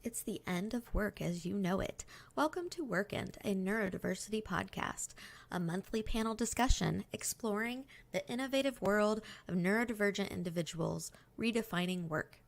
It's the end of work as you know it. Welcome to WorkEND, a Neurodiversity Podcast, a monthly panel discussion exploring the innovative world of neurodivergent individuals redefining work.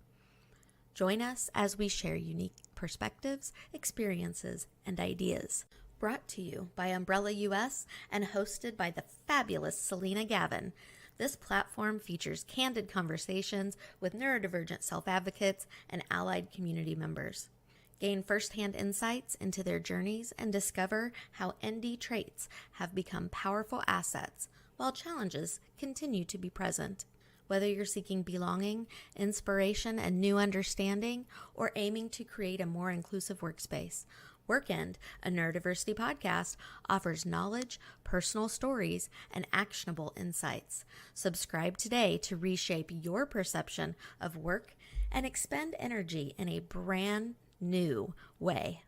Join us as we share unique perspectives, experiences, and ideas. Brought to you by Umbrella US and hosted by the fabulous Salena Gavin. This platform features candid conversations with neurodivergent self-advocates and allied community members. Gain firsthand insights into their journeys and discover how ND traits have become powerful assets while challenges continue to be present. Whether you're seeking belonging, inspiration, and new understanding, or aiming to create a more inclusive workspace, WorkEND, a Neurodiversity podcast, offers knowledge, personal stories, and actionable insights. Subscribe today to reshape your perception of work and expend energy in a brand new way.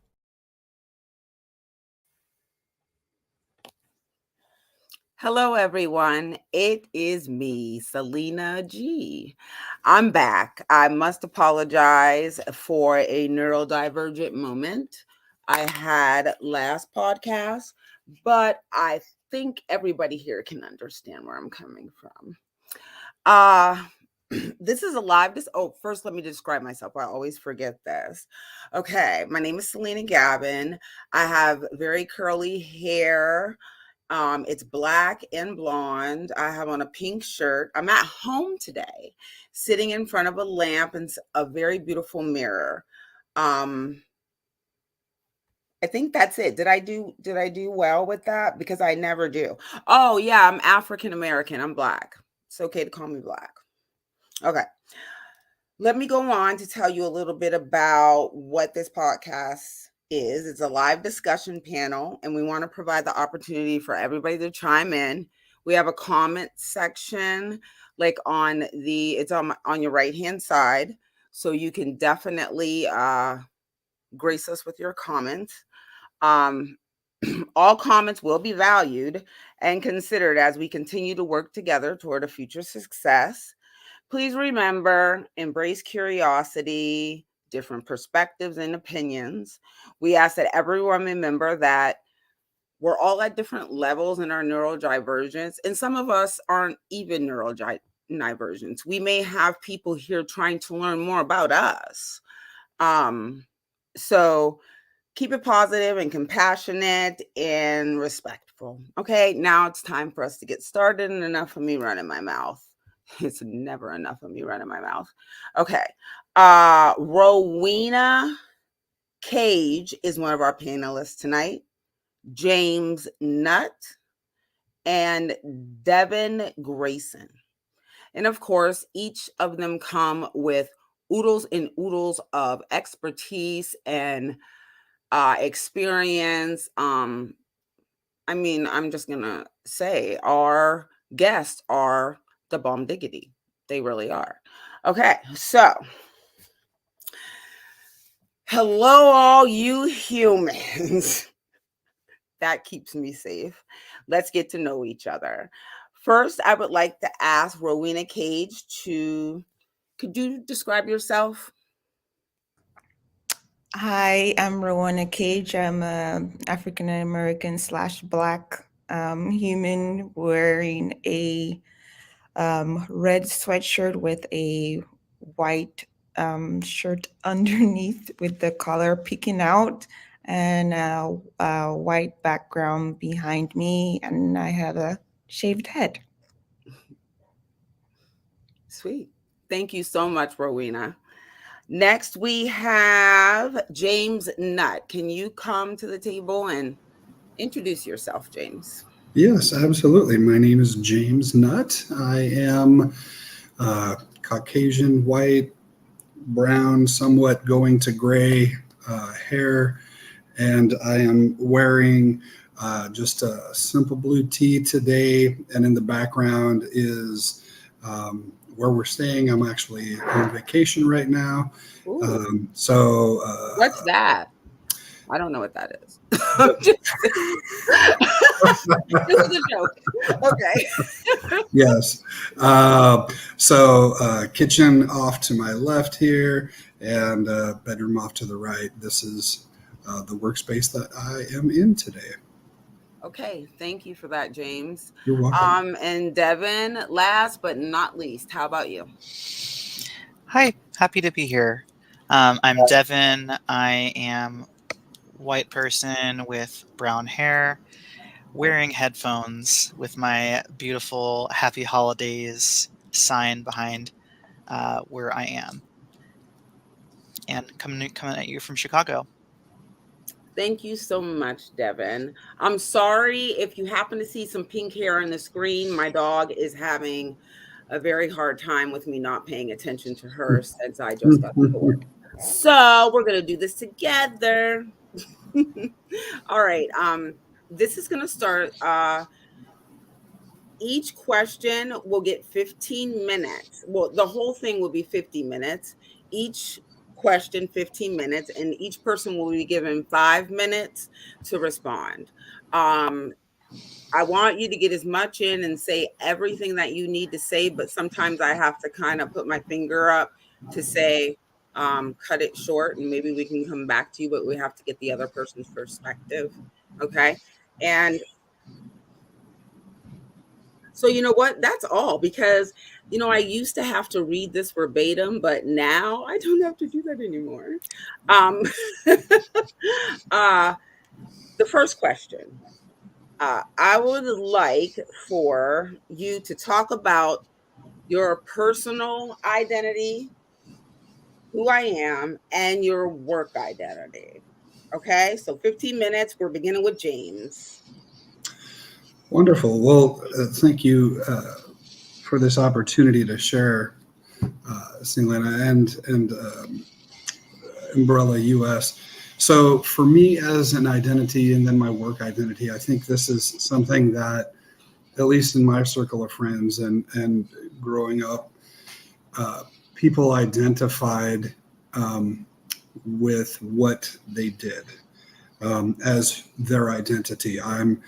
Hello, everyone. It is me, Salena G. I'm back. I must apologize for a neurodivergent moment I had last podcast, but I think everybody here can understand where I'm coming from. This is a live. First, let me describe myself. I always forget this. Okay, my name is Salena Gavin. I have very curly hair. It's black and blonde. I have on a pink shirt. I'm at home today, sitting in front of a lamp and a very beautiful mirror. I think that's it. Did I do well with that? Because I never do. Oh yeah, I'm African American. I'm Black. It's okay to call me Black. Okay. Let me go on to tell you a little bit about what this podcast is. It's a live discussion panel, and we want to provide the opportunity for everybody to chime in. We have a comment section, like it's on your right-hand side, so you can definitely grace us with your comments. All comments will be valued and considered as we continue to work together toward a future success. Please remember, embrace curiosity, different perspectives and opinions. We ask that everyone remember that we're all at different levels in our neurodivergence, and some of us aren't even neurodivergent. We may have people here trying to learn more about us. So keep it positive and compassionate and respectful. Okay, now it's time for us to get started, and enough of me running my mouth. It's never enough of me running my mouth. Okay. Rowena Cage is one of our panelists tonight. James Nutt and Devin Grayson. And of course, each of them come with oodles and oodles of expertise and experience. I'm just going to say our guests are the bomb diggity. They really are. Okay, so hello, all you humans. That keeps me safe. Let's get to know each other. First, I would like to ask Rowena Cage could you describe yourself? Hi, I'm Rowena Cage. I'm an African American / Black human wearing a red sweatshirt with a white shirt underneath with the collar peeking out and a white background behind me, and I have a shaved head. Sweet. Thank you so much, Rowena. Next, we have James Nutt. Can you come to the table and introduce yourself, James? Yes, absolutely. My name is James Nutt. I am Caucasian, white, brown, somewhat going to gray hair, and I am wearing just a simple blue tee today. And in the background is where we're staying. I'm actually on vacation right now. What's that? I don't know what that is. This is a joke. Okay. Yes. So kitchen off to my left here and bedroom off to the right. This is the workspace that I am in today. Okay. Thank you for that, James. You're welcome. And Devin, last but not least, how about you? Hi, happy to be here. I'm Devin. I am white person with brown hair, wearing headphones with my beautiful Happy Holidays sign behind where I am. And coming at you from Chicago. Thank you so much, Devin. I'm sorry if you happen to see some pink hair on the screen. My dog is having a very hard time with me not paying attention to her since I just got the door. So we're going to do this together. All right. This is going to start. Each question will get 15 minutes. Well, the whole thing will be 50 minutes. Each question 15 minutes, and each person will be given 5 minutes to respond. I want you to get as much in and say everything that you need to say, but sometimes I have to kind of put my finger up to say, cut it short, and maybe we can come back to you, but we have to get the other person's perspective. Okay. And so you know what? That's all, because, I used to have to read this verbatim, but now I don't have to do that anymore. The first question, I would like for you to talk about your personal identity, who I am, and your work identity. Okay, so 15 minutes. We're beginning with James. Wonderful. Well, thank you for this opportunity to share, Salena and Umbrella US. So for me as an identity and then my work identity, I think this is something that, at least in my circle of friends and growing up, people identified with what they did as their identity. I'm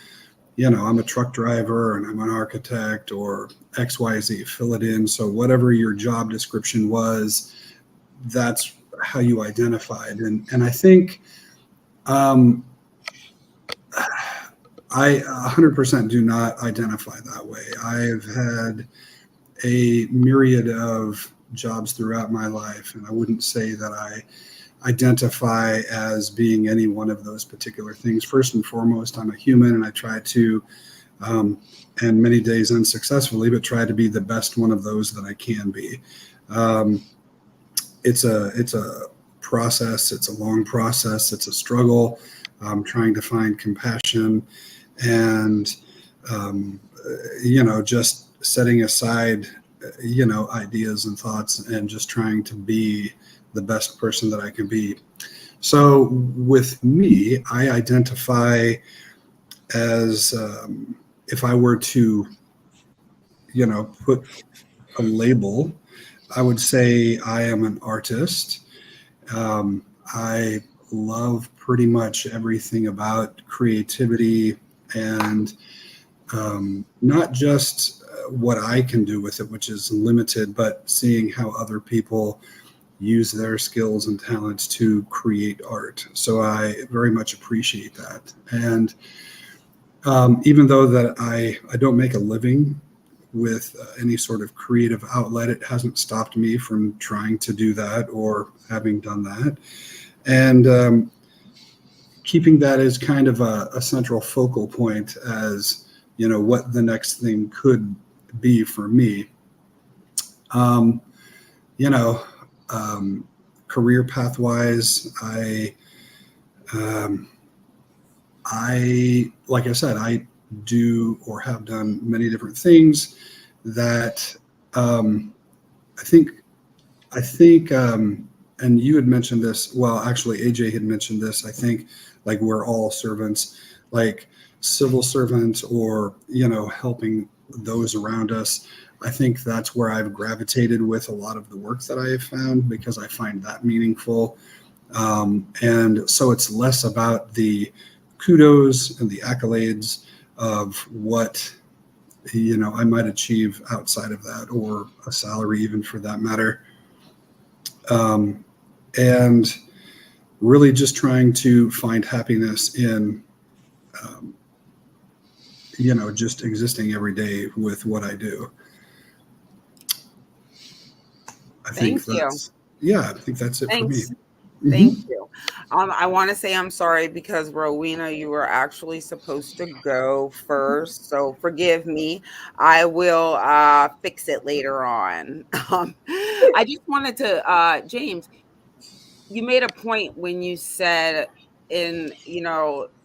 a truck driver and I'm an architect or XYZ, fill it in. So whatever your job description was, that's how you identified. And I think I 100% do not identify that way. I've had a myriad of jobs throughout my life, and I wouldn't say that I identify as being any one of those particular things. First and foremost, I'm a human, and I try to, and many days unsuccessfully, but try to be the best one of those that I can be. It's a process. It's a long process. It's a struggle. Trying to find compassion and, just setting aside, ideas and thoughts and just trying to be the best person that I can be. So with me, I identify as, if I were to, put a label, I would say I am an artist. I love pretty much everything about creativity and not just what I can do with it, which is limited, but seeing how other people use their skills and talents to create art. So I very much appreciate that. And even though that I don't make a living with any sort of creative outlet, it hasn't stopped me from trying to do that or having done that. And keeping that as kind of a central focal point as, what the next thing could be for me. Career path wise, I like I said, I do or have done many different things that I think, and you had mentioned this. Well, actually, AJ had mentioned this. I think like we're all servants, like civil servants, or helping those around us. I think that's where I've gravitated with a lot of the work that I have found, because I find that meaningful. And so it's less about the kudos and the accolades of what I might achieve outside of that, or a salary even for that matter. And really just trying to find happiness in just existing every day with what I do. I think that's it for me. Thank you. I want to say I'm sorry because Rowena, you were actually supposed to go first, so forgive me. I will fix it later on. I just wanted to, James, you made a point when you said in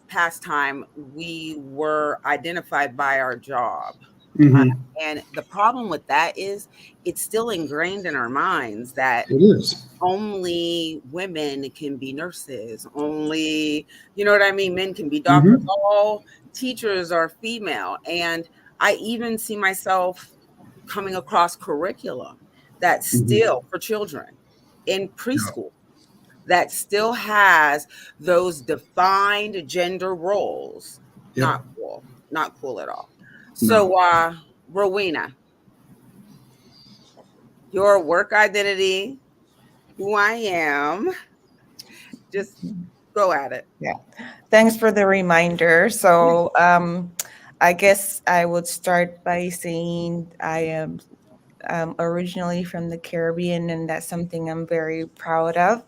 past time we were identified by our job. And the problem with that is it's still ingrained in our minds that It is. only women can be nurses, only, you know what I mean? Men can be doctors, all teachers are female. And I even see myself coming across curriculum that's still for children in preschool that still has those defined gender roles. Not cool at all. So, Rowena, your work identity, who I am, just go at it. Yeah. Thanks for the reminder. So I guess I would start by saying I am originally from the Caribbean, and that's something I'm very proud of.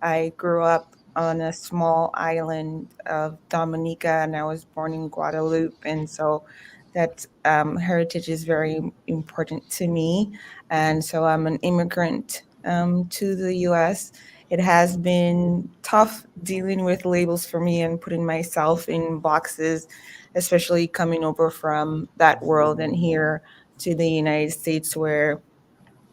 I grew up on a small island of Dominica, and I was born in Guadeloupe, and so that heritage is very important to me. And so I'm an immigrant to the U.S. It has been tough dealing with labels for me and putting myself in boxes, especially coming over from that world and here to the United States, where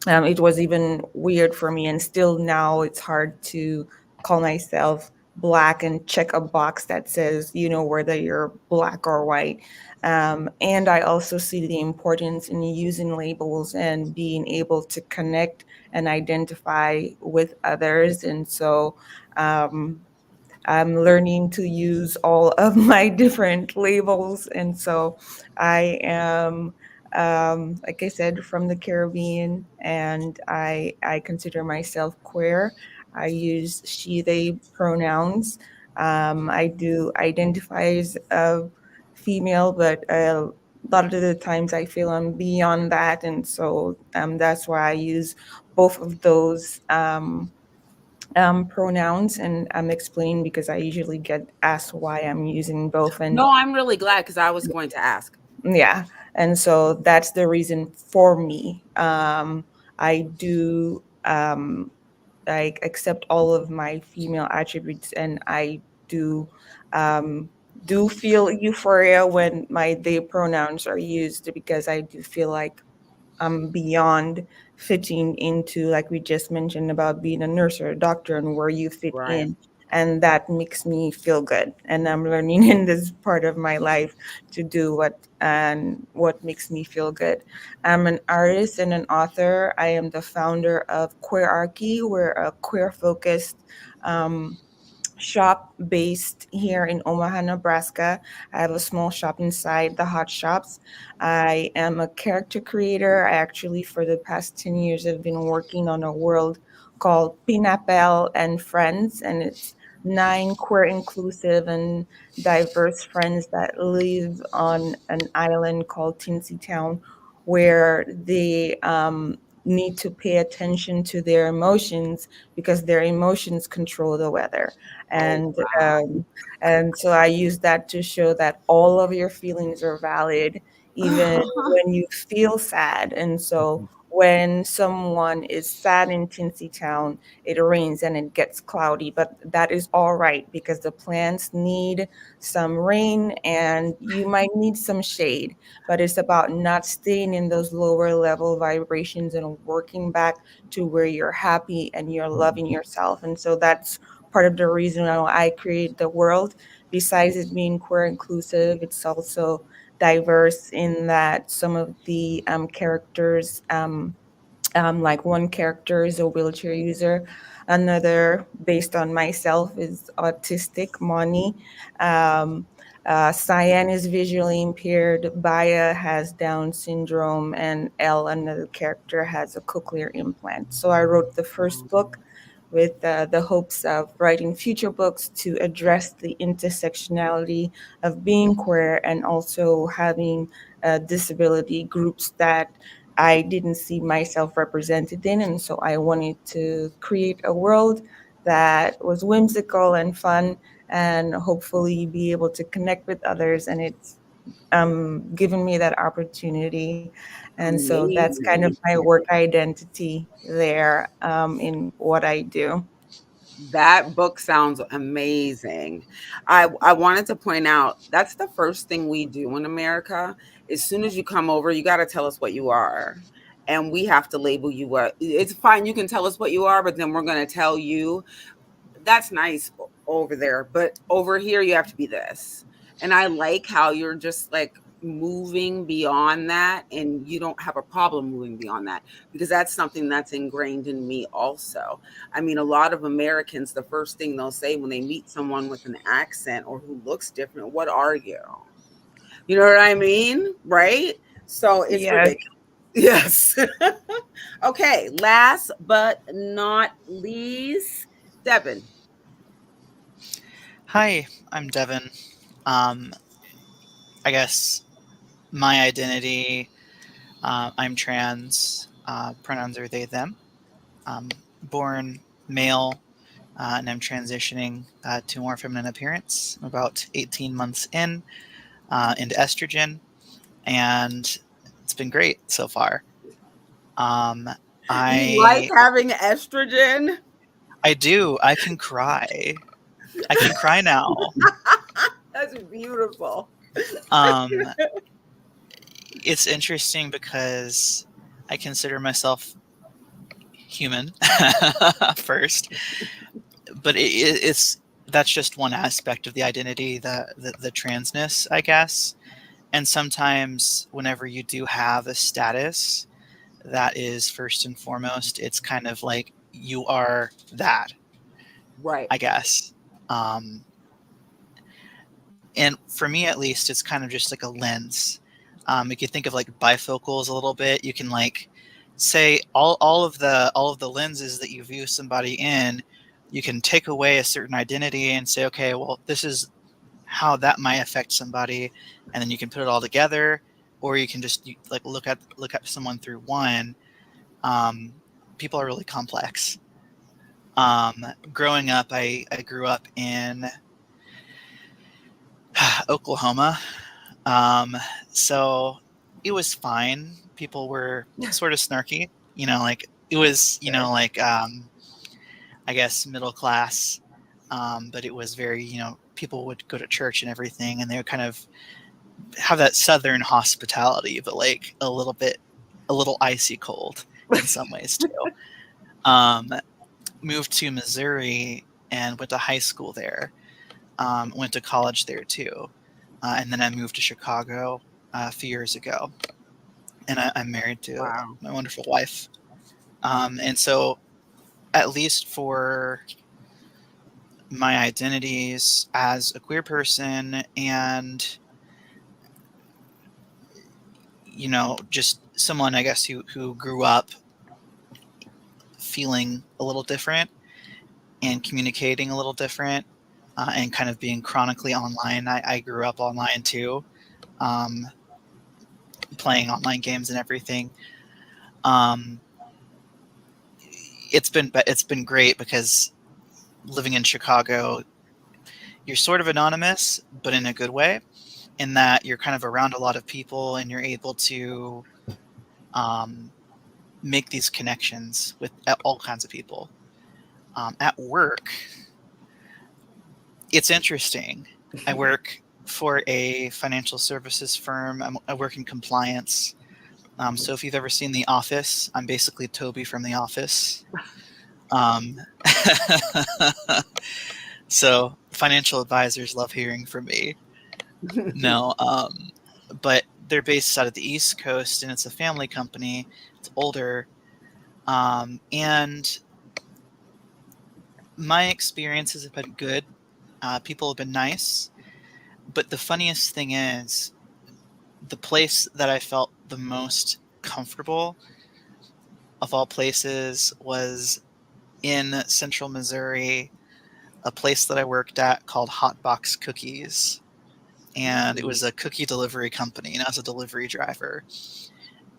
it was even weird for me, and still now it's hard to call myself black and check a box that says, whether you're black or white. And I also see the importance in using labels and being able to connect and identify with others. And so I'm learning to use all of my different labels. And so I am, like I said, from the Caribbean, and I consider myself queer. I use she, they pronouns. I do identify as a female, but a lot of the times I feel I'm beyond that. And so that's why I use both of those pronouns, and I'm explaining because I usually get asked why I'm using both. And No, I'm really glad because I was going to ask. yeah, and so that's the reason for me. I do I accept all of my female attributes, and I um, do feel euphoria when my they pronouns are used, because I do feel like beyond fitting into, like we just mentioned, about being a nurse or a doctor and where you fit Right. in. And that makes me feel good. And I'm learning in this part of my life to do what makes me feel good. I'm an artist and an author. I am the founder of Queerarchy. We're a queer focused shop based here in Omaha, Nebraska. I have a small shop inside the Hot Shops. I am a character creator. I actually, for the past 10 years, have been working on a world called Pinapel and Friends, and it's 9 queer inclusive and diverse friends that live on an island called Tinsy Town, where they need to pay attention to their emotions because their emotions control the weather. And and so I use that to show that all of your feelings are valid, even when you feel sad. And so when someone is sad in Tinsy Town, it rains and it gets cloudy, but that is all right because the plants need some rain and you might need some shade. But it's about not staying in those lower level vibrations and working back to where you're happy and you're loving yourself. And so that's part of the reason why I create the world. Besides it being queer inclusive, it's also diverse in that some of the characters Like one character is a wheelchair user, another, based on myself, is autistic, Moni. Um, Cyan is visually impaired, Baya has Down syndrome, and Elle, another character, has a cochlear implant. So I wrote the first book with the hopes of writing future books to address the intersectionality of being queer and also having disability groups that I didn't see myself represented in. And so I wanted to create a world that was whimsical and fun and hopefully be able to connect with others. And it's given me that opportunity. And so that's kind of Amazing. my work identity there in what I do. That book sounds amazing. I wanted to point out that's the first thing we do in America. As soon as you come over, you got to tell us what you are. And we have to label you what. It's fine, you can tell us what you are, but then we're going to tell you that's nice over there, but over here you have to be this. And I like how you're just like moving beyond that, and you don't have a problem moving beyond that, because that's something that's ingrained in me also. I mean, a lot of Americans, the first thing they'll say when they meet someone with an accent or who looks different, what are you? You know what I mean? Right? So it's Yes. ridiculous. Yes. Okay, last but not least, Devin. Hi, I'm Devin. I guess my identity, I'm trans. Pronouns are they, them. Born male, and I'm transitioning to more feminine appearance. I'm about 18 months into estrogen, and it's been great so far. You like I having estrogen? I do. I can cry. I can cry now. That's beautiful. Um, it's interesting because I consider myself human first, but it's that's just one aspect of the identity, the transness, I guess. And sometimes whenever you do have a status that is first and foremost, it's kind of like you are that, Right. I guess. Um, and for me at least, it's kind of just like a lens. You can think of like bifocals a little bit. You can like say all of the lenses that you view somebody in, you can take away a certain identity and say, okay, well, this is how that might affect somebody, and then you can put it all together, or you can just like look at someone through one. People are really complex. Growing up, I grew up in Oklahoma. So it was fine. People were sort of snarky, like it was, like, I guess middle class. But it was very, people would go to church and everything, and they would kind of have that Southern hospitality, but like a little icy cold in some ways too. Moved to Missouri and went to high school there. Went to college there too. And then I moved to Chicago a few years ago, and I'm married to Wow. my wonderful wife. And so, at least for my identities as a queer person, and just someone, I guess, who grew up feeling a little different and communicating a little different, and kind of being chronically online. I grew up online too. Playing online games and everything. It's been great because living in Chicago, you're sort of anonymous, but in a good way, in that you're kind of around a lot of people and you're able to make these connections with all kinds of people. At work, it's interesting. I work for a financial services firm. I work in compliance. So if you've ever seen The Office, I'm basically Toby from The Office. So financial advisors love hearing from me. No, but they're based out of the East Coast, and it's a family company. It's older, And my experiences have been good. People have been nice. But the funniest thing is, the place that I felt the most comfortable of all places was in Central Missouri, a place that I worked at called Hot Box Cookies. And it was a cookie delivery company, and I was a delivery driver.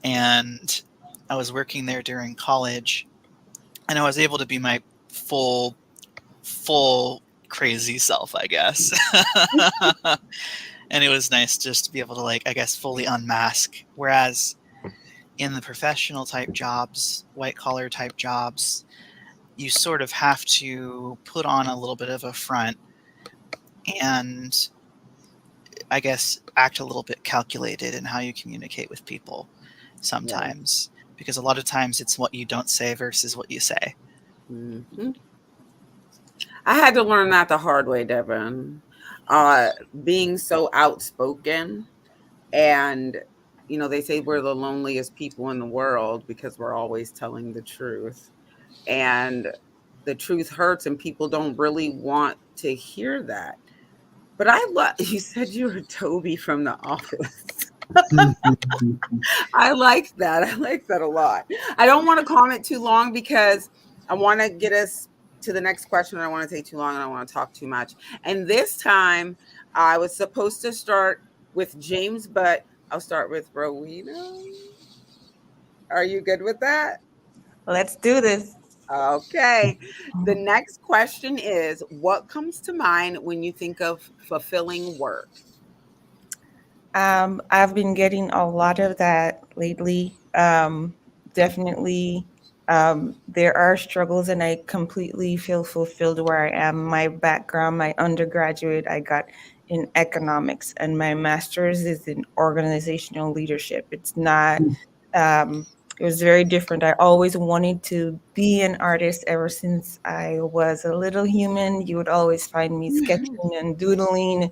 And I was working there during college, and I was able to be my full crazy self, I guess. And it was nice just to be able to, like, I guess, fully unmask. Whereas in the professional type jobs, white collar type jobs, you sort of have to put on a little bit of a front and, I guess, act a little bit calculated in how you communicate with people sometimes. Yeah. Because a lot of times it's what you don't say versus what you say. Mm-hmm. I had to learn that the hard way, Devin. Being so outspoken, and they say we're the loneliest people in the world because we're always telling the truth, and the truth hurts, and people don't really want to hear that. But I love you said you were Toby from The Office. I like that. I like that a lot. I don't want to comment too long because I want to get us to the next question. I don't want to take too long, and I don't want to talk too much. And this time I was supposed to start with James, but I'll start with Rowena. Are you good with that? Let's do this. Okay. The next question is, what comes to mind when you think of fulfilling work? I've been getting a lot of that lately. Definitely, there are struggles, and I completely feel fulfilled where I am. My background, my undergraduate, I got in economics, and my master's is in organizational leadership. It's not, it was very different. I always wanted to be an artist ever since I was a little human. You would always find me sketching and doodling,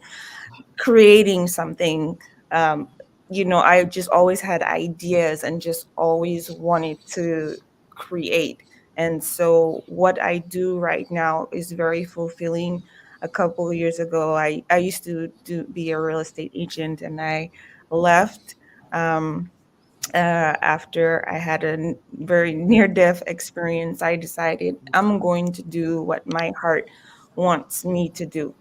creating something. I just always had ideas and just always wanted to create. And so what I do right now is very fulfilling. A couple of years ago, I used to be a real estate agent, and I left after I had a very near-death experience. I decided I'm going to do what my heart wants me to do.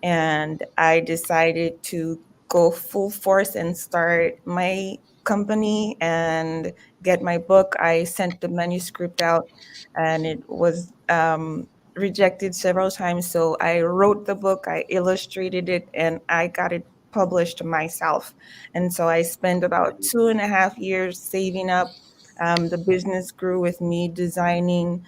And I decided to go full force and start my company and get my book. I sent the manuscript out, and it was rejected several times. So I wrote the book, I illustrated it, and I got it published myself. And so I spent about 2.5 years saving up. The business grew with me designing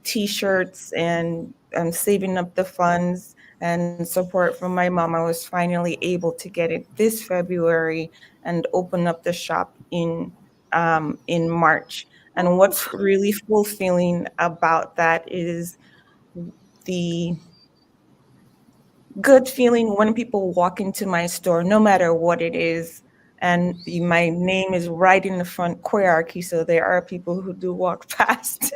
T-shirts and saving up the funds and support from my mom. I was finally able to get it this February and open up the shop in March. And what's really fulfilling about that is the good feeling when people walk into my store, no matter what it is, and my name is right in the front hierarchy, so there are people who do walk past.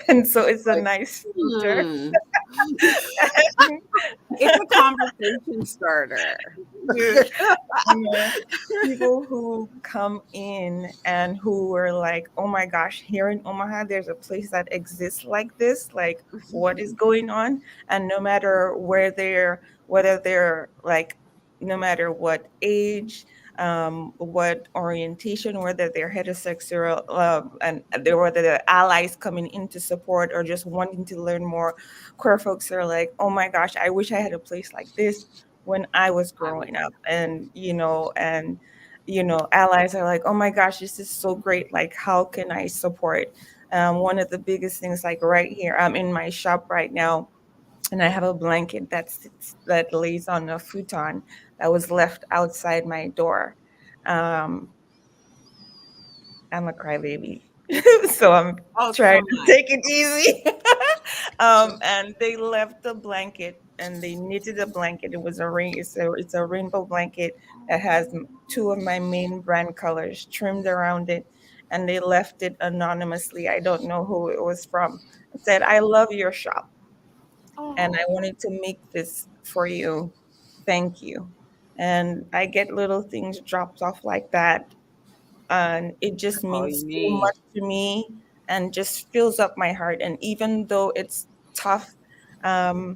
And so it's a nice feature. It's a conversation starter. People who come in and who are like, oh my gosh, here in Omaha, there's a place that exists like this. Like, what is going on? And no matter whether they're like, no matter what age, what orientation, whether they're heterosexual, and whether they're allies coming in to support or just wanting to learn more, queer folks are like, oh my gosh, I wish I had a place like this when I was growing up. And allies are like, oh my gosh, this is so great. Like, how can I support? One of the biggest things, like right here, I'm in my shop right now, and I have a blanket that lays on a futon that was left outside my door. I'm a crybaby, so I'm trying to take it easy. And they left the blanket, and they knitted a blanket. It was it's a rainbow blanket that has 2 of my main brand colors trimmed around it. and they left it anonymously. I don't know who it was from. It said, "I love your shop, and I wanted to make this for you. Thank you." And I get little things dropped off like that, and it just all you means so need. much to me and just fills up my heart. And even though it's tough, I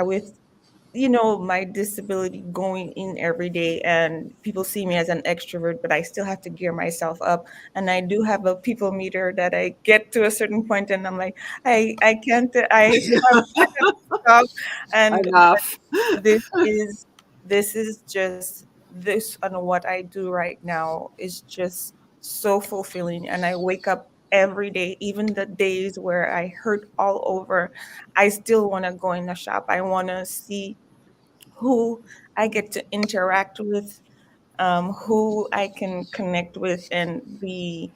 with my disability going in every day, and people see me as an extrovert, but I still have to gear myself up. And I do have a people meter that I get to a certain point and I'm like, I can't, I have to stop. And Enough. this is just this, and what I do right now is just so fulfilling. And I wake up every day, even the days where I hurt all over, I still want to go in the shop. I want to see who I get to interact with, who I can connect with, and the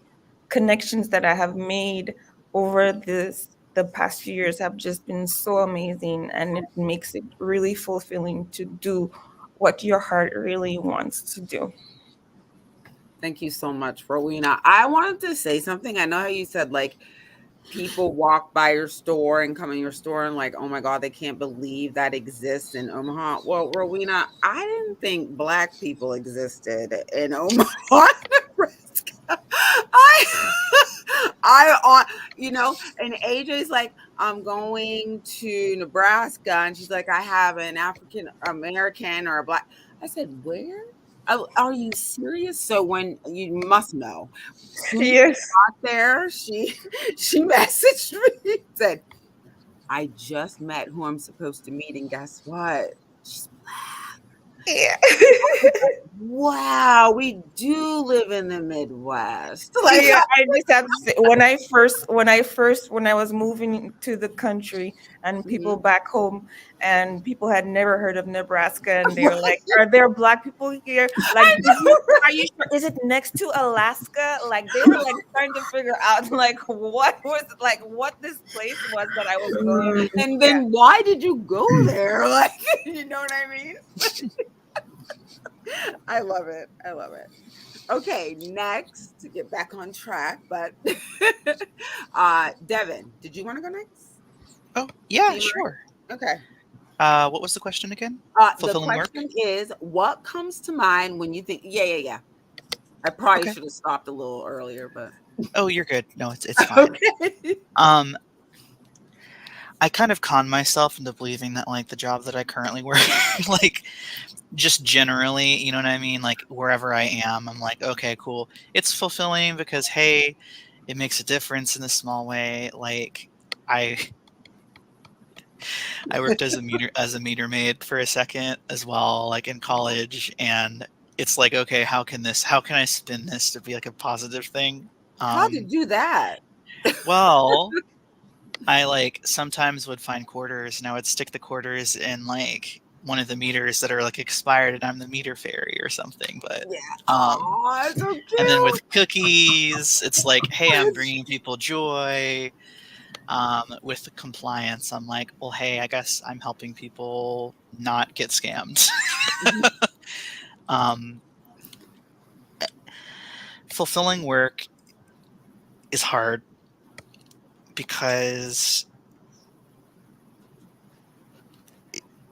connections that I have made over the past few years have just been so amazing, and it makes it really fulfilling to do what your heart really wants to do. Thank you so much, Rowena. I wanted to say something. I know how you said like people walk by your store and come in your store and like, oh my God, they can't believe that exists in Omaha. Well, Rowena, I didn't think Black people existed in Omaha, Nebraska. And AJ's like, I'm going to Nebraska, and she's like, I have an African American or a Black. I said, where? Oh, are you serious? So when you must know, soon as Yes. got there, she messaged me, said, I just met who I'm supposed to meet, and guess what? She's Yeah. wow, we do live in the Midwest. Yeah, I just have to say, when I was moving to the country, and people back home, and people had never heard of Nebraska, and they're like, "Are there Black people here? Like, are you sure? Is it next to Alaska?" Like, they were like trying to figure out like what this place was that I was going. And then why did you go there? Like, you know what I mean? I love it. Okay, next, to get back on track, but Devin, did you want to go next? Oh, yeah, sure. Okay. What was the question again? Fulfilling the work? question is, what comes to mind when you think, yeah. I probably should have stopped a little earlier, but. Oh, you're good. No, it's fine. Okay. I kind of con myself into believing that like the job that I currently work, like just generally, you know what I mean? Like wherever I am, I'm like, okay, cool. It's fulfilling because, hey, it makes a difference in a small way. Like I worked as a meter maid for a second as well, like in college. And it's like, okay, how can I spin this to be like a positive thing? How did you do that? Well, I like sometimes would find quarters, and I would stick the quarters in like one of the meters that are like expired, and I'm the meter fairy or something. But it's so cute. And then with cookies, it's like, hey, I'm bringing people joy. With the compliance, I'm like, well, hey, I guess I'm helping people not get scammed. Fulfilling work is hard because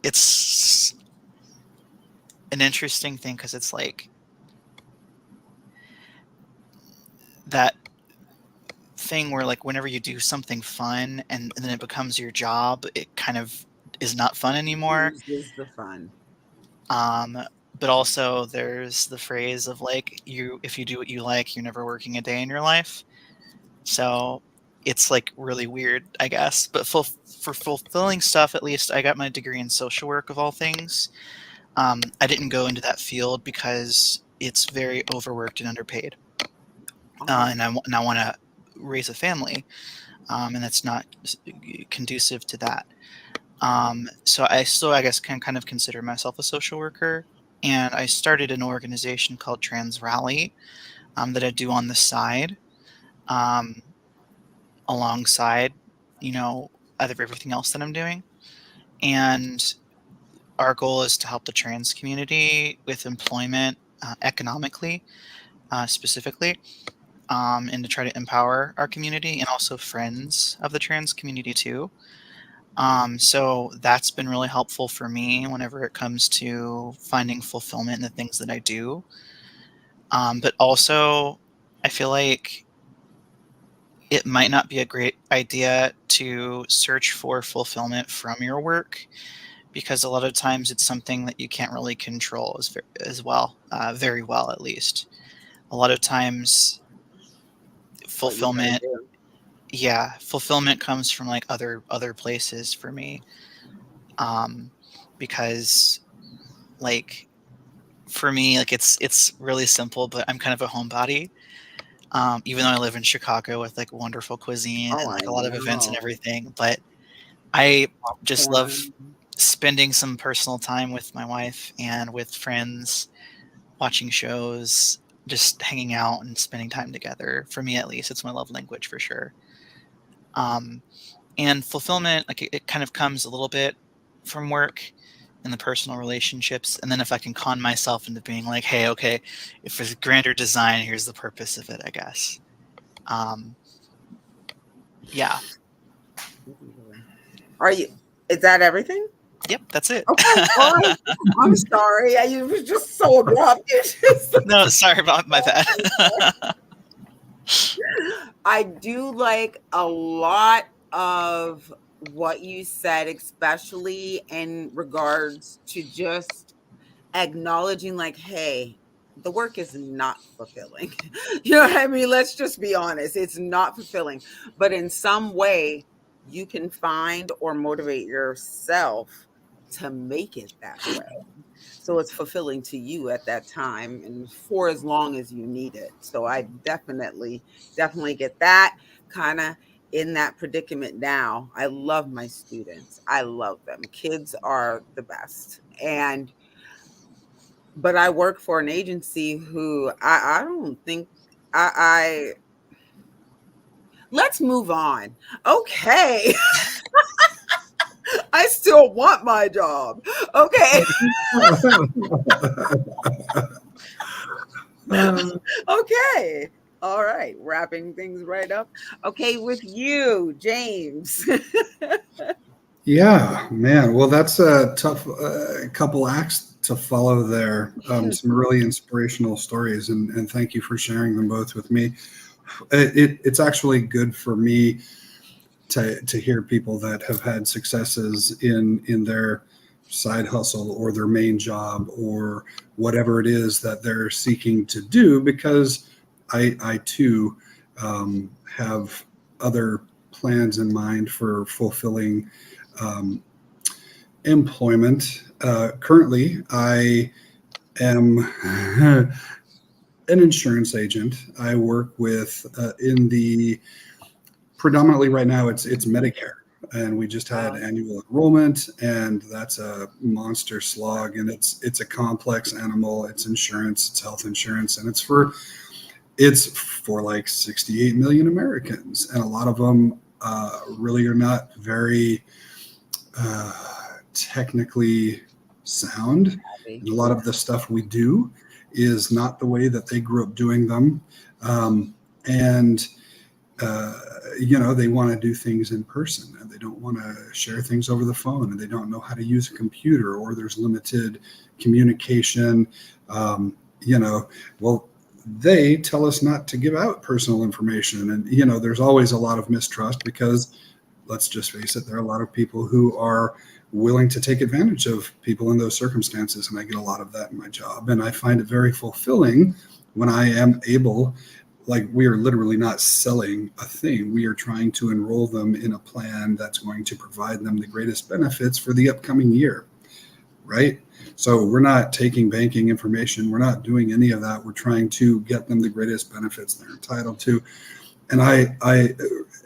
it's an interesting thing, because it's like that thing where like whenever you do something fun and then it becomes your job, it kind of is not fun anymore. Loses the fun. But also there's the phrase of like, if you do what you like, you're never working a day in your life. So it's like really weird, I guess. But for fulfilling stuff, at least I got my degree in social work of all things. I didn't go into that field because it's very overworked and underpaid. And I want to raise a family, and that's not conducive to that. So I still, I guess, can kind of consider myself a social worker. And I started an organization called Trans Rally that I do on the side, alongside, everything else that I'm doing. And our goal is to help the trans community with employment, economically, specifically. and to try to empower our community and also friends of the trans community too. So that's been really helpful for me whenever it comes to finding fulfillment in the things that I do. But also, I feel like it might not be a great idea to search for fulfillment from your work, because a lot of times it's something that you can't really control as well, very well at least. A lot of times What you gotta fulfillment, do. yeah, fulfillment comes from like other places for me. Because like for me, like it's really simple, but I'm kind of a homebody. Even though I live in Chicago with like wonderful cuisine Oh, and I like a lot of events and know. everything, but I just love Popcorn. spending some personal time with my wife and with friends, watching shows, just hanging out and spending time together. For me, at least, it's my love language for sure. Um, and fulfillment, like it kind of comes a little bit from work and the personal relationships. And then if I can con myself into being like, hey, okay, if it's grander design, here's the purpose of it, I guess. Yeah. Is that everything? Yep, that's it. Okay. All right. I'm sorry. It was just so abrupt. No, sorry about my bad. I do like a lot of what you said, especially in regards to just acknowledging, like, hey, the work is not fulfilling. You know what I mean? Let's just be honest. It's not fulfilling. But in some way, you can find or motivate yourself to make it that way. So it's fulfilling to you at that time and for as long as you need it. So I definitely get that. Kind of in that predicament now. I love my students. I love them. Kids are the best. But I work for an agency who I don't think I let's move on. Okay. I still want my job. Okay. Okay. All right. Wrapping things right up. Okay, with you, James. Yeah, man. Well, that's a tough couple acts to follow there. Some really inspirational stories, and thank you for sharing them both with me. It's actually good for me to hear people that have had successes in their side hustle or their main job or whatever it is that they're seeking to do, because I too have other plans in mind for fulfilling employment. Currently, I am an insurance agent. I work with in the predominantly right now it's Medicare, and we just had annual enrollment, and that's a monster slog, and it's a complex animal. It's insurance, it's health insurance, and it's for like 68 million Americans, and a lot of them really are not very technically sound. And a lot of the stuff we do is not the way that they grew up doing them. They want to do things in person, and they don't want to share things over the phone, and they don't know how to use a computer, or there's limited communication. Well, they tell us not to give out personal information. And, there's always a lot of mistrust because, let's just face it, there are a lot of people who are willing to take advantage of people in those circumstances. And I get a lot of that in my job. And I find it very fulfilling when I am able, like, we are literally not selling a thing. We are trying to enroll them in a plan that's going to provide them the greatest benefits for the upcoming year, right? So we're not taking banking information. We're not doing any of that. We're trying to get them the greatest benefits they're entitled to. And I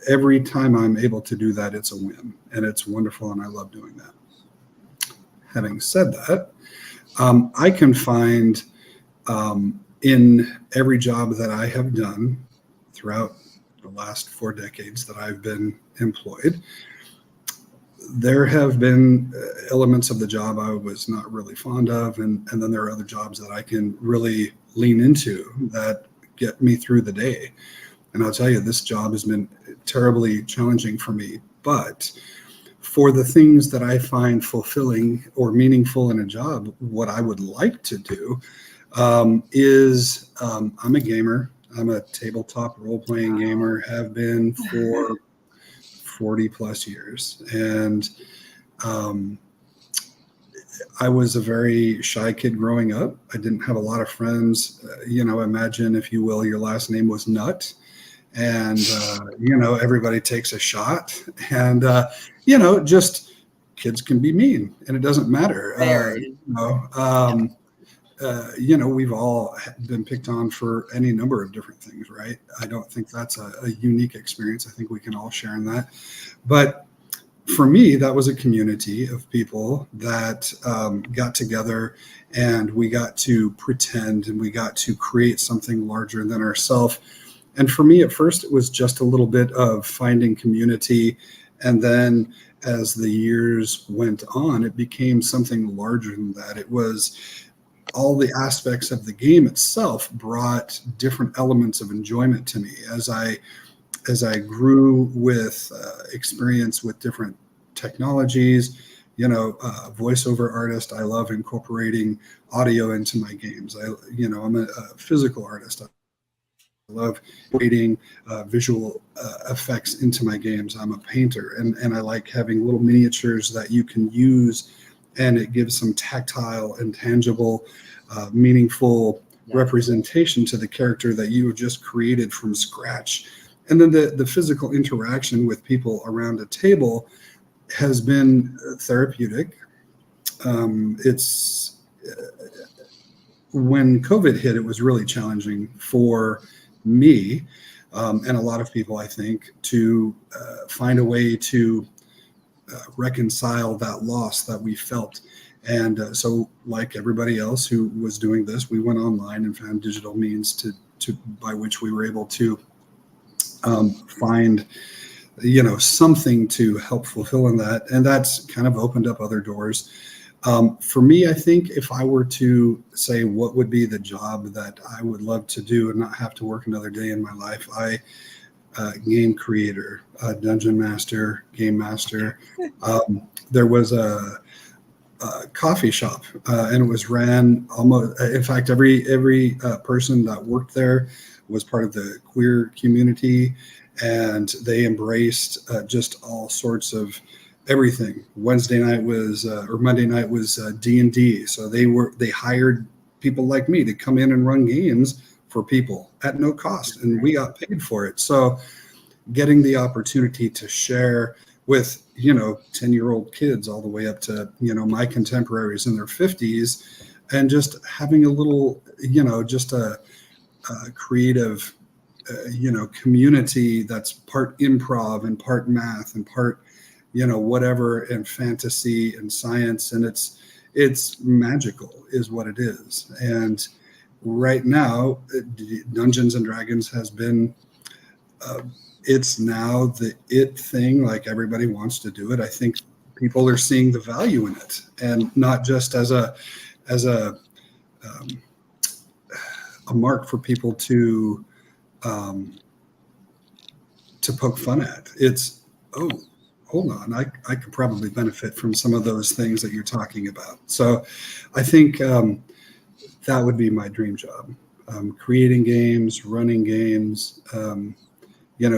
every time I'm able to do that, it's a win, and it's wonderful, and I love doing that. Having said that, I can find in every job that I have done throughout the last 4 decades that I've been employed, there have been elements of the job I was not really fond of, and then there are other jobs that I can really lean into that get me through the day. And I'll tell you, this job has been terribly challenging for me. But for the things that I find fulfilling or meaningful in a job, what I would like to do is I'm a gamer. I'm a tabletop role-playing gamer, have been for 40 plus years. And I was a very shy kid growing up. I didn't have a lot of friends. Imagine, if you will, your last name was Nut. And, everybody takes a shot. And, just kids can be mean, and it doesn't matter. We've all been picked on for any number of different things, right? I don't think that's a unique experience. I think we can all share in that. But for me, that was a community of people that got together, and we got to pretend, and we got to create something larger than ourselves. And for me, at first, it was just a little bit of finding community. And then as the years went on, it became something larger than that. It was all the aspects of the game itself brought different elements of enjoyment to me as I grew with experience with different technologies. Voiceover artist, I love incorporating audio into my games. I'm a physical artist. I love creating visual effects into my games. I'm a painter, and I like having little miniatures that you can use, and it gives some tactile and tangible, meaningful representation to the character that you have just created from scratch. And then the physical interaction with people around a table has been therapeutic. It's when COVID hit, it was really challenging for me and a lot of people, I think, to find a way to reconcile that loss that we felt. And so, like everybody else who was doing this, we went online and found digital means to by which we were able to find something to help fulfill in that. And that's kind of opened up other doors. For me, I think if I were to say what would be the job that I would love to do and not have to work another day in my life, game creator, dungeon master, game master. There was a coffee shop, and it was ran almost. In fact, every person that worked there was part of the queer community, and they embraced just all sorts of everything. Wednesday night was or Monday night was D&D. So they hired people like me to come in and run games for people at no cost, and we got paid for it. So getting the opportunity to share with 10-year-old kids all the way up to my contemporaries in their 50s, and just having a little just a creative community that's part improv and part math and part whatever, and fantasy and science, and it's magical is what it is. And right now, Dungeons and Dragons has been it's now the it thing. Like, everybody wants to do it. I think people are seeing the value in it, and not just as a mark for people to poke fun at. It's, oh, hold on, I could probably benefit from some of those things that you're talking about. So I think that would be my dream job. Creating games, running games,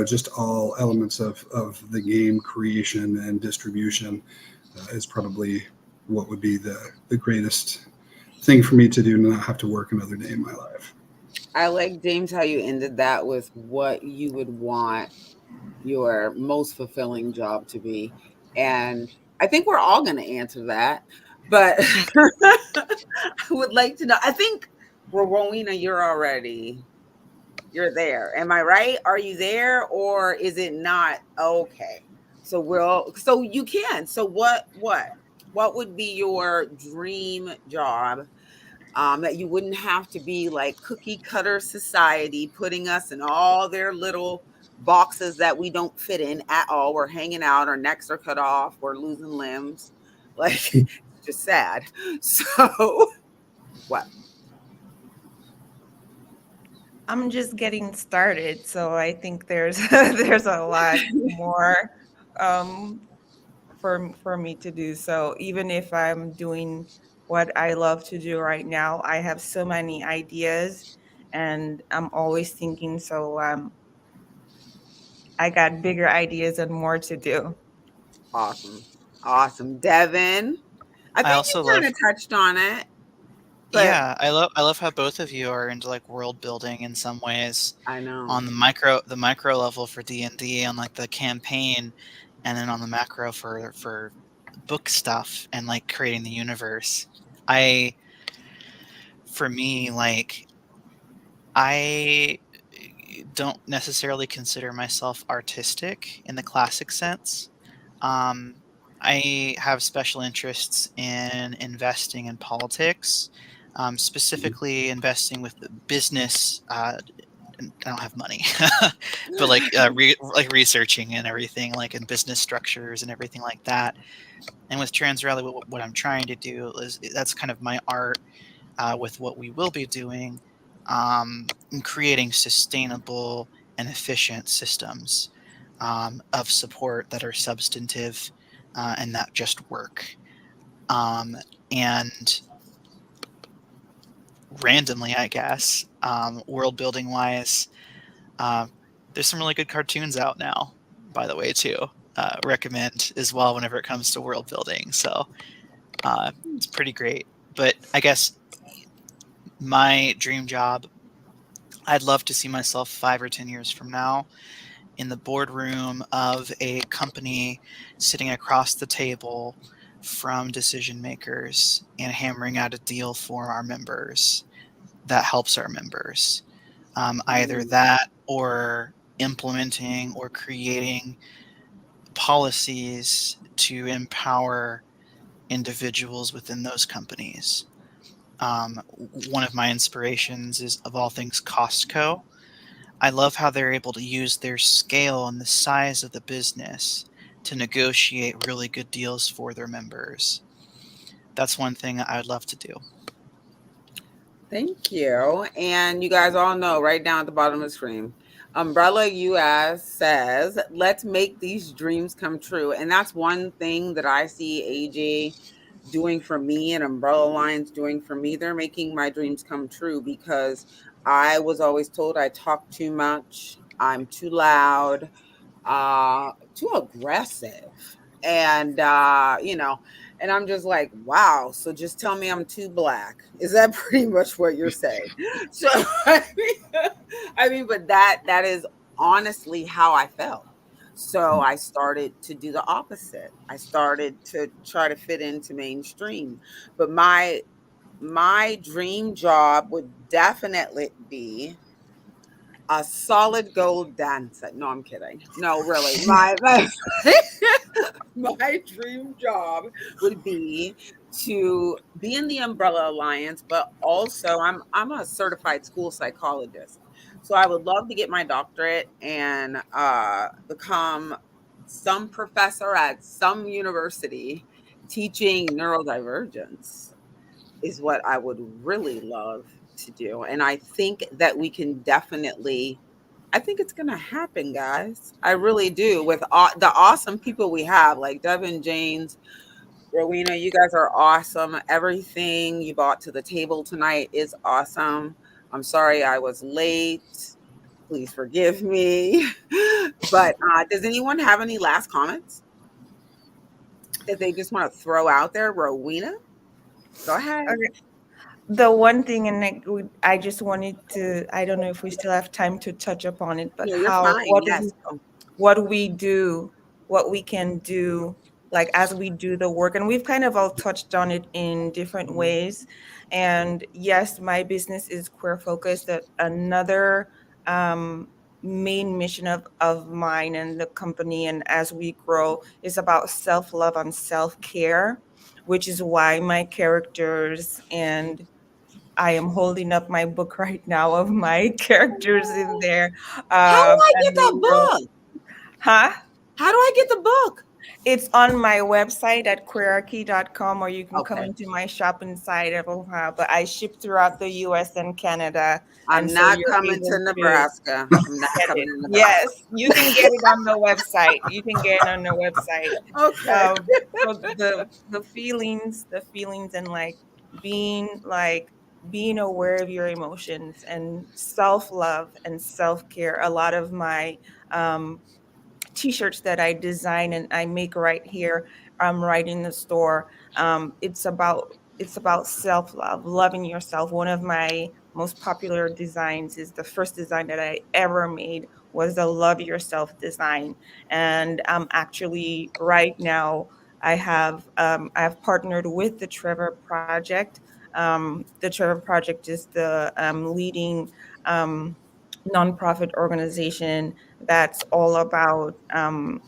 just all elements of the game creation and distribution is probably what would be the greatest thing for me to do, to not have to work another day in my life. I like, James, how you ended that with what you would want your most fulfilling job to be. And I think we're all going to answer that. But I would like to know, I think, Rowena, you're there. Am I right? Are you there, or is it not? Okay. So you can. So what would be your dream job? That you wouldn't have to be like cookie cutter society putting us in all their little boxes that we don't fit in at all. We're hanging out, our necks are cut off, we're losing limbs. Like, it's just sad. So what? I'm just getting started, so I think there's there's a lot more um, for me to do. So even if I'm doing what I love to do right now, I have so many ideas, and I'm always thinking. So I got bigger ideas and more to do. Awesome. Awesome. Devin, I I think you also kind love of touched on it, but Yeah, I love how both of you are into like world building in some ways I know. on the micro level for D&D on like the campaign, and then on the macro for book stuff and like creating the universe. I For me, like, I don't necessarily consider myself artistic in the classic sense. Um, I have special interests in investing in politics, specifically investing with the business. I don't have money, but like like researching and everything, like in business structures and everything like that. And with Trans Rally, what I'm trying to do is that's kind of my art with what we will be doing in creating sustainable and efficient systems of support that are substantive and that just work. And randomly, I guess, world building wise, uh, there's some really good cartoons out now, by the way, too. Recommend as well whenever it comes to world building. So it's pretty great. But I guess my dream job, I'd love to see myself 5 or 10 years from now in the boardroom of a company sitting across the table from decision makers and hammering out a deal for our members that helps our members. Either that or implementing or creating policies to empower individuals within those companies. One of my inspirations is, of all things, Costco. I love how they're able to use their scale and the size of the business to negotiate really good deals for their members. That's one thing I'd love to do. Thank you. And you guys all know right down at the bottom of the screen, Umbrella US says, let's make these dreams come true. And that's one thing that I see AJ doing for me and Umbrella Alliance doing for me. They're making my dreams come true because I was always told I talk too much, I'm too loud, too aggressive. And and I'm just like, wow. So just tell me I'm too black. Is that pretty much what you're saying? So but that is honestly how I felt. So I started to do the opposite. I started to try to fit into mainstream. But my dream job would definitely be a solid gold dancer. No, I'm kidding. No, really. My dream job would be to be in the Umbrella Alliance, but also I'm a certified school psychologist. So I would love to get my doctorate and become some professor at some university teaching neurodivergence is what I would really love to do. And I think that we can definitely, I think it's going to happen, guys. I really do. With the awesome people we have, like Devin, James, Rowena, you guys are awesome. Everything you brought to the table tonight is awesome. I'm sorry I was late. Please forgive me. But does anyone have any last comments that they just want to throw out there? Rowena, go ahead. Okay. The one thing, and I just wanted to, I don't know if we still have time to touch upon it, but No, you're how, fine. Yes. what we do, what we can do, like as we do the work. And we've kind of all touched on it in different ways. And yes, my business is queer focused. That another main mission of mine and the company, and as we grow, is about self-love and self-care, which is why my characters, and I am holding up my book right now of my characters in there. How do I get And that book? huh? How do I get the book? It's on my website at queerarchy.com, or you can come Okay. into my shop inside of Ohio. But I ship throughout the US and Canada. And I'm so not you're coming able to to Nebraska. I'm not get coming it. to Nebraska. Yes, you can get it on the website. You can get it on the website. Okay. So the feelings and being aware of your emotions and self-love and self-care. A lot of my um t-shirts that I design and I make right here, right in the store. It's about self-love, loving yourself. One of my most popular designs is the first design that I ever made was the love yourself design. And actually right now I've partnered with the Trevor Project. The Trevor Project is the leading nonprofit organization that's all about ending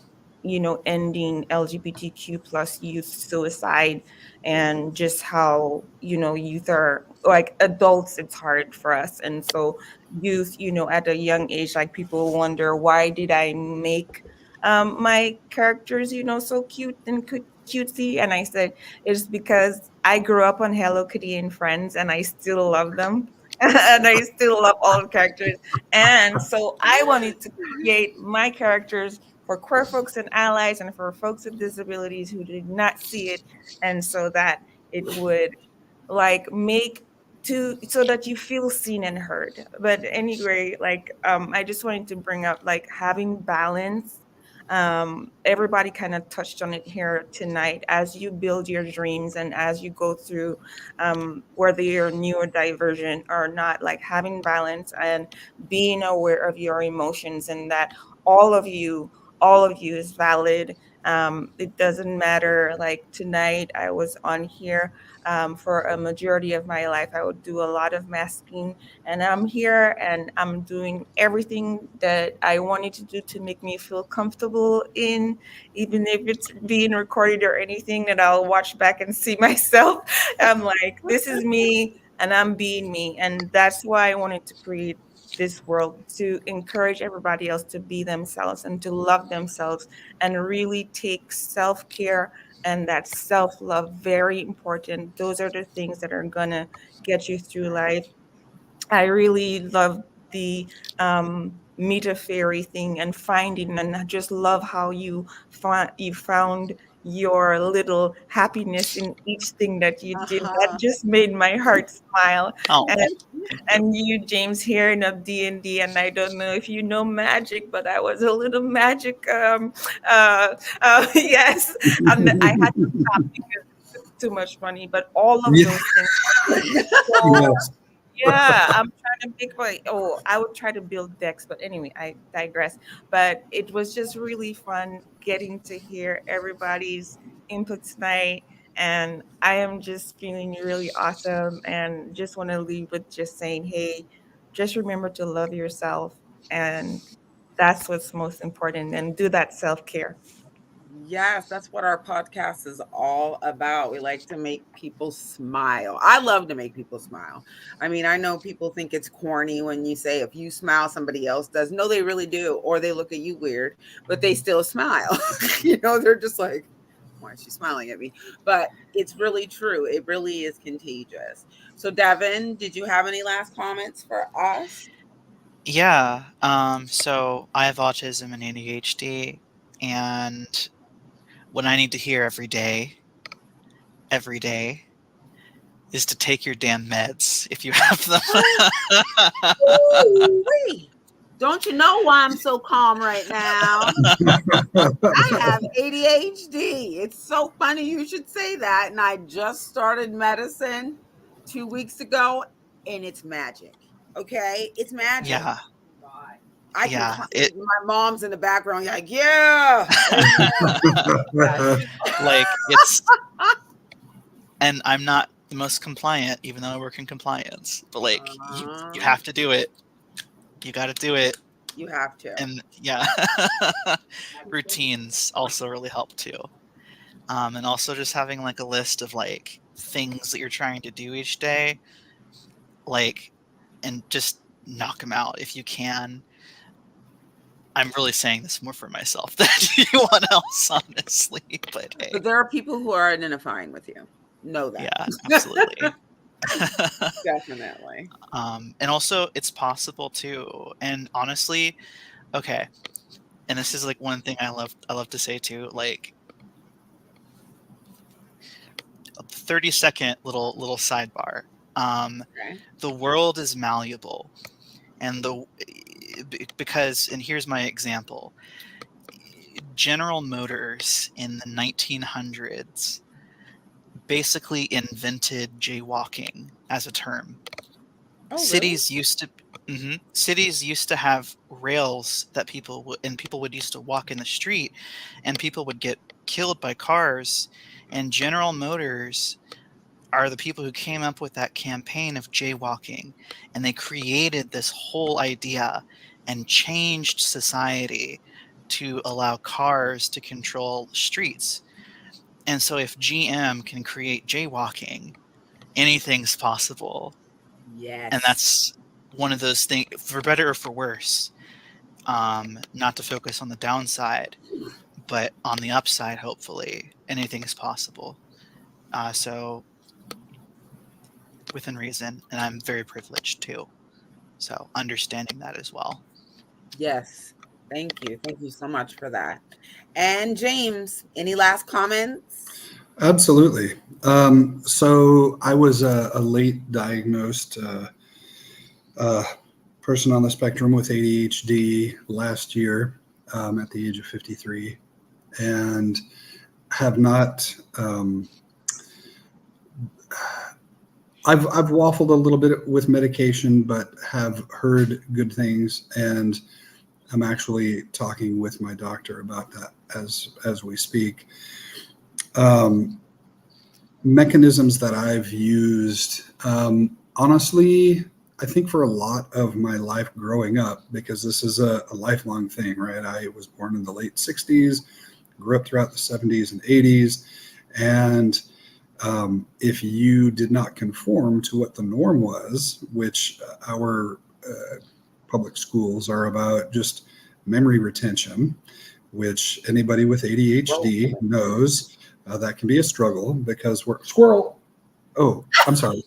LGBTQ plus youth suicide, and just how youth are like adults, it's hard for us. And so youth, at a young age, like people wonder, why did I make my characters so cute and cutesy? And I said it's because I grew up on Hello Kitty and Friends, and I still love them. And I still love all the characters. And so I wanted to create my characters for queer folks and allies, and for folks with disabilities who did not see it, and so that it would make to so that you feel seen and heard. But anyway, I just wanted to bring up having balance. Everybody kind of touched on it here tonight. As you build your dreams and as you go through, whether you're neurodivergent or not, having balance and being aware of your emotions, and that all of you all of you is valid. It doesn't matter. Like tonight I was on here, for a majority of my life I would do a lot of masking, and I'm here and I'm doing everything that I wanted to do to make me feel comfortable in, even if it's being recorded or anything that I'll watch back and see myself. I'm like, this is me and I'm being me. And that's why I wanted to create this world, to encourage everybody else to be themselves and to love themselves and really take self-care and that self-love very important. Those are the things that are gonna get you through life. I really love the meta fairy thing and finding, and I just love how you found your little happiness in each thing that you did. That Uh-huh. just made my heart smile. Oh, And thank you. and you, James, hearing of D&D, and I don't know if you know magic, but I was a little magic. Yes, I had to stop because it's too much money. But all of Yeah. those things so Yes. yeah, I'm trying to make I would try to build decks, but anyway, I digress. But it was just really fun getting to hear everybody's input tonight. And I am just feeling really awesome, and just want to leave with just saying, hey, just remember to love yourself. And that's what's most important. And do that self-care. Yes, that's what our podcast is all about. We like to make people smile. I love to make people smile. I mean, I know people think it's corny when you say if you smile, somebody else does. No, they really do. Or they look at you weird, but they still smile. They're just like, why is she smiling at me? But it's really true. It really is contagious. So, Devin, did you have any last comments for us? Yeah. So I have autism and ADHD, and what I need to hear every day, is to take your damn meds if you have them. Ooh-wee. Don't you know why I'm so calm right now? I have ADHD. It's so funny you should say that. And I just started medicine 2 weeks ago, and it's magic. Okay? It's magic. Yeah. I can Yeah. It my mom's in the background, like, yeah. like it's and I'm not the most compliant, even though I work in compliance. But you have to do it. You got to do it. You have to. And yeah, routines also really help too. And also just having a list of things that you're trying to do each day, and just knock them out if you can. I'm really saying this more for myself than anyone else, honestly. But hey, But there are people who are identifying with you. Know that. yeah, absolutely. Definitely. And also, it's possible too. And honestly, okay. And this is like one thing I love to say too. Like, a 30-second little sidebar. Okay. The world is malleable, and because, and here's my example. General Motors in the 1900s basically invented jaywalking as a term. Oh, Cities used to have rails that people would used to walk in the street, and people would get killed by cars. And General Motors are the people who came up with that campaign of jaywalking, and they created this whole idea and changed society to allow cars to control streets. And so if GM can create jaywalking, anything's possible. yes. And that's one of those things, for better or for worse. Not to focus on the downside, but on the upside, hopefully, anything is possible. So within reason, and I'm very privileged too. So understanding that as well. Yes. Thank you. Thank you so much for that. And James, any last comments? Absolutely. So I was a late diagnosed person on the spectrum with ADHD last year at the age of 53, and have not. I've waffled a little bit with medication, but have heard good things, and I'm actually talking with my doctor about that as we speak. Mechanisms that I've used, honestly, I think for a lot of my life growing up, because this is a lifelong thing, right? I was born in the late 60s, grew up throughout the 70s and 80s, and if you did not conform to what the norm was, which our public schools are about just memory retention, which anybody with ADHD knows that can be a struggle because we're squirrel. Oh, I'm sorry.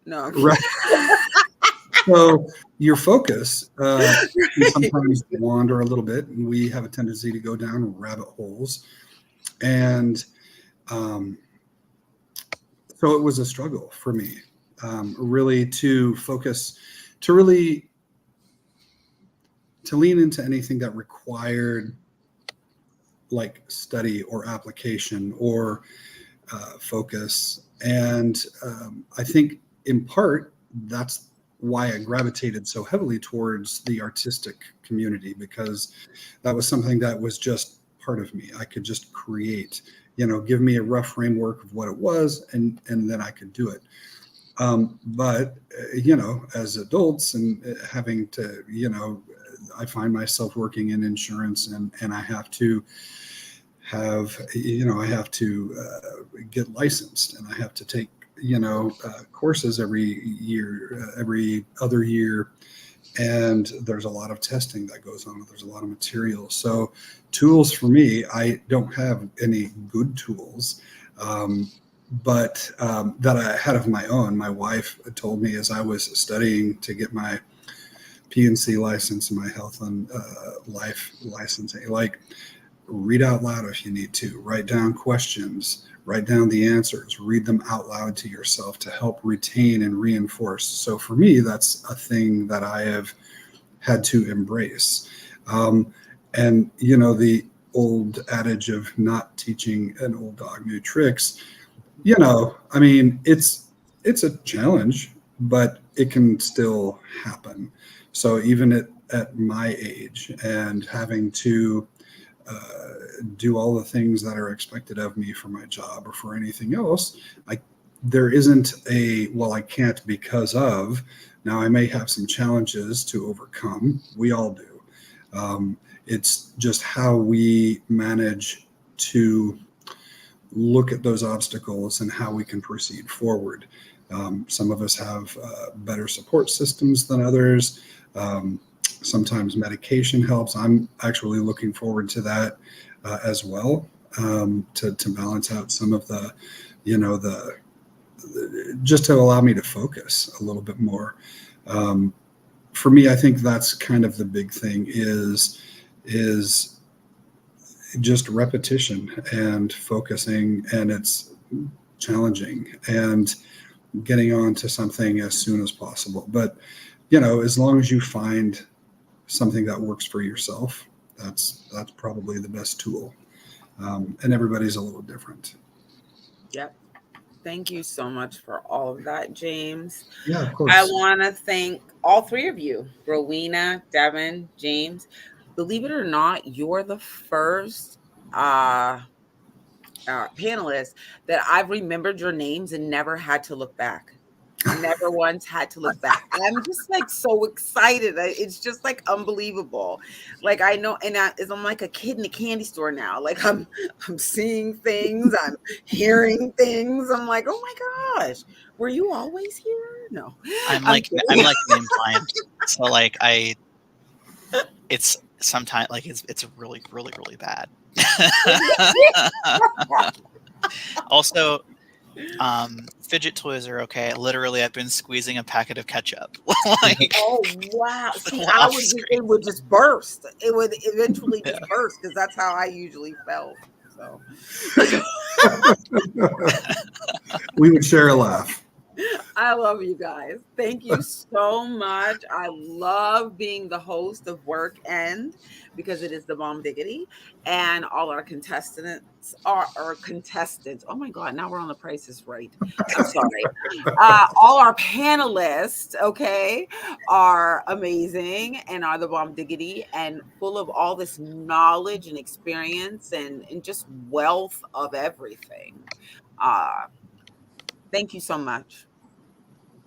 No. Right. So your focus can sometimes wander a little bit, and we have a tendency to go down rabbit holes. And so it was a struggle for me, really to focus, to lean into anything that required like study or application or focus. And I think in part, that's why I gravitated so heavily towards the artistic community, because that was something that was just part of me. I could just create, give me a rough framework of what it was, and then I could do it. But as adults and having to, I find myself working in insurance, and I have to get licensed, and I have to take, courses every year, every other year. And there's a lot of testing that goes on. There's a lot of material. So tools for me, I don't have any good tools, but that I had of my own. My wife told me as I was studying to get my P&C license and my health and life licensing, like, read out loud if you need to, write down questions, write down the answers, read them out loud to yourself to help retain and reinforce. So for me, that's a thing that I have had to embrace. And, the old adage of not teaching an old dog new tricks, it's a challenge, but it can still happen. So even at my age and having to do all the things that are expected of me for my job or for anything else, there isn't I can't because of. Now I may have some challenges to overcome. We all do. It's just how we manage to look at those obstacles and how we can proceed forward. Some of us have better support systems than others. Sometimes medication helps. I'm actually looking forward to that as well, to balance out some of the, just to allow me to focus a little bit more. For me, I think that's kind of the big thing is just repetition and focusing, and it's challenging and getting on to something as soon as possible. But, as long as you find something that works for yourself, that's probably the best tool. And everybody's a little different. Yep. Thank you so much for all of that, James. Yeah, of course. I want to thank all three of you, Rowena, Devin, James. Believe it or not, you're the first panelist that I've remembered your names and never had to look back. Never once had to look back. I'm just like so excited. It's just like unbelievable. Like I know, and I'm like a kid in a candy store now. Like I'm seeing things, I'm hearing things. I'm like, oh my gosh, were you always here? No, I'm like name blind. So like it's sometimes like it's really really really bad. Also, fidget toys are okay. Literally, I've been squeezing a packet of ketchup. Like, oh wow! See, off it would just burst. It would eventually just burst because that's how I usually felt. So we would share a laugh. I love you guys. Thank you so much. I love being the host of WorkEND because it is the bomb diggity, and all our contestants are contestants. Oh my God! Now we're on The Price is Right. I'm sorry. All our panelists, okay, are amazing and are the bomb diggity and full of all this knowledge and experience and just wealth of everything. Thank you so much.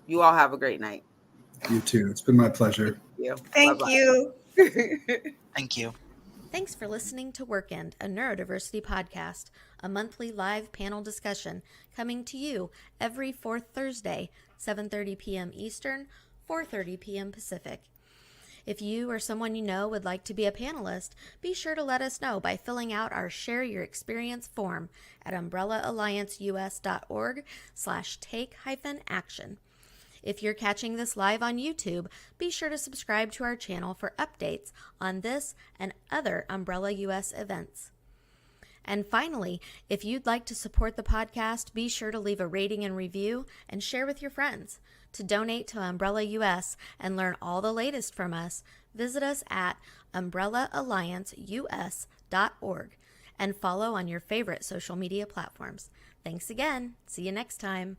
You all have a great night. You too. It's been my pleasure. Thank you. thank you. Thanks for listening to WorkEND, a Neurodiversity podcast, a monthly live panel discussion coming to you every fourth Thursday, 7:30 p.m. Eastern, 4:30 p.m. Pacific. If you or someone you know would like to be a panelist, be sure to let us know by filling out our Share Your Experience form at umbrellaallianceus.org/take-action. If you're catching this live on YouTube, be sure to subscribe to our channel for updates on this and other Umbrella US events. And finally, if you'd like to support the podcast, be sure to leave a rating and review and share with your friends. To donate to Umbrella US and learn all the latest from us, visit us at umbrellaallianceus.org and follow on your favorite social media platforms. Thanks again. See you next time.